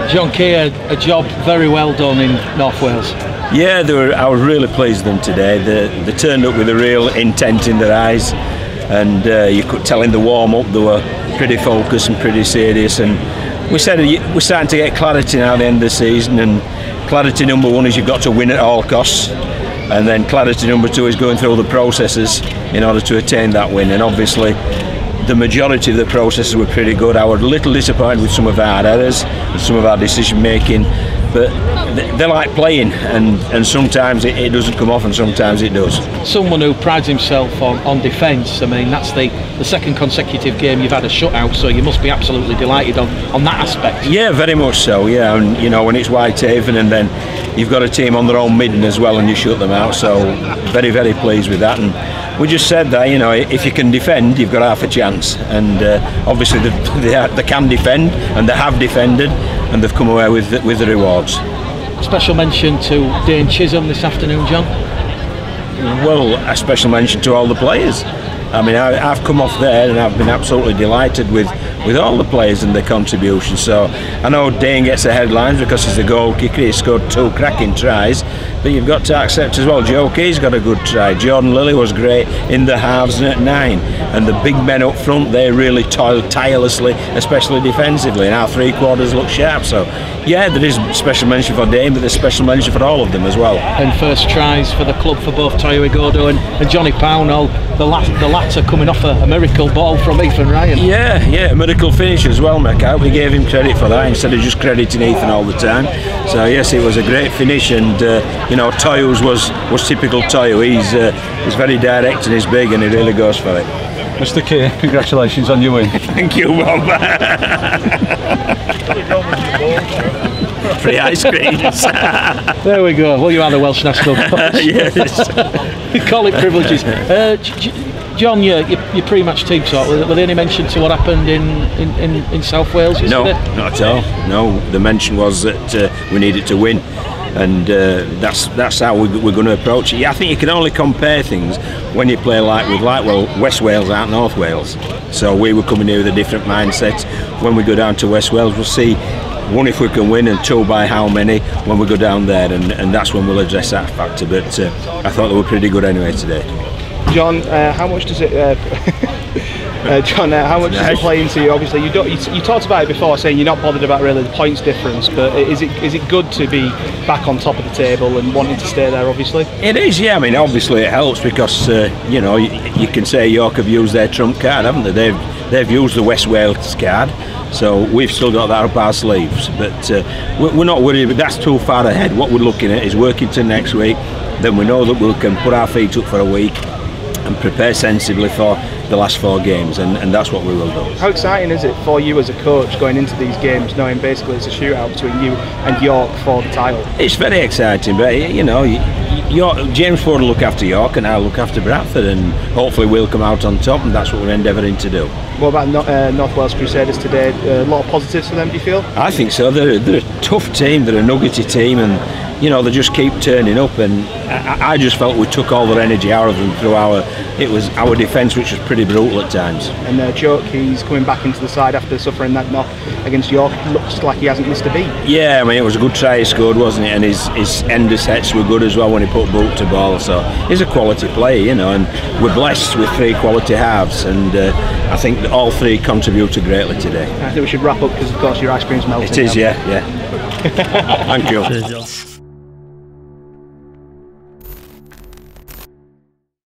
John Kear, a job very well done in North Wales. Yeah, I was really pleased with them today. They turned up with a real intent in their eyes, and you could tell in the warm-up they were pretty focused and pretty serious. And we said we're starting to get clarity now at the end of the season, and clarity number one is you've got to win at all costs, and then clarity number two is going through the processes in order to attain that win. And obviously the majority of the processes were pretty good. I was a little disappointed with some of our errors and some of our decision making, but they like playing, and sometimes it doesn't come off and sometimes it does. Someone who prides himself on defence, I mean, that's the second consecutive game you've had a shutout, so you must be absolutely delighted on that aspect. Yeah, very much so, yeah. And you know, when it's Whitehaven and then you've got a team on their own midden as well and you shut them out, so very, very pleased with that. And we just said that, you know, if you can defend, you've got half a chance, and obviously they can defend, and they have defended, and they've come away with the rewards. Special mention to Dane Chisholm this afternoon, John? Well, a special mention to all the players. I mean, I've come off there and I've been absolutely delighted with all the players and their contributions. So I know Dane gets the headlines because he's the goal kicker, he scored 2 cracking tries, but you've got to accept as well, Joe Key's got a good try. Jordan Lilly was great in the halves and at 9, and the big men up front, they really toiled tirelessly, especially defensively, and our 3/4 look sharp. So yeah, there is special mention for Dane, but there's special mention for all of them as well. And first tries for the club for both Toyo Igodo and Johnny Pownall, the latter coming off a miracle ball from Ethan Ryan. Yeah, a miracle finish as well, Mecca. We gave him credit for that instead of just crediting Ethan all the time. So yes, it was a great finish, and you know, Toyo's was typical Toyo. He's very direct and he's big, and he really goes for it. Mr. Kear, congratulations on your win. Thank you, Bob. Free ice creams. There we go. Well, you are the Welsh national coach. Yes. We call it privileges. John, your pre-match team talk, were there any mention to what happened in South Wales yesterday? No, not at all. No, the mention was that we needed to win, and that's how we're going to approach it. I think you can only compare things when you play West Wales aren't North Wales, so we were coming here with a different mindset. When we go down to West Wales, we'll see, 1, if we can win, and 2, by how many when we go down there, and that's when we'll address that factor. But I thought they were pretty good anyway today. John, how much does it how much does it play into you? Obviously, you talked about it before, saying you're not bothered about really the points difference, but is it good to be back on top of the table and wanting to stay there? Obviously, it is. Yeah, I mean, obviously it helps because you know, you can say York have used their trump card, haven't they? They've used the West Wales card, so we've still got that up our sleeves. But we're not worried. But that's too far ahead. What we're looking at is working to next week. Then we know that we can put our feet up for a week and prepare sensibly for the last 4 games, and that's what we will do. How exciting is it for you as a coach going into these games, knowing basically it's a shootout between you and York for the title? It's very exciting, but you know, James Ford will look after York and I'll look after Bradford, and hopefully we'll come out on top, and that's what we're endeavouring to do. What about North Wales Crusaders today? A lot of positives for them, do you feel? I think so. They're a tough team, they're a nuggety team, and you know, they just keep turning up, and I just felt we took all their energy out of them through our defence, which was pretty brutal at times. And Joe, he's coming back into the side after suffering that knock against York. Looks like he hasn't missed a beat. Yeah, I mean, it was a good try he scored, wasn't it? And his end sets were good as well when he put boot to ball. So he's a quality player, you know, and we're blessed with 3 quality halves, and I think that all 3 contributed greatly today. I think we should wrap up because, of course, your ice cream's melting. It is, yeah. Thank you. Cheers, John.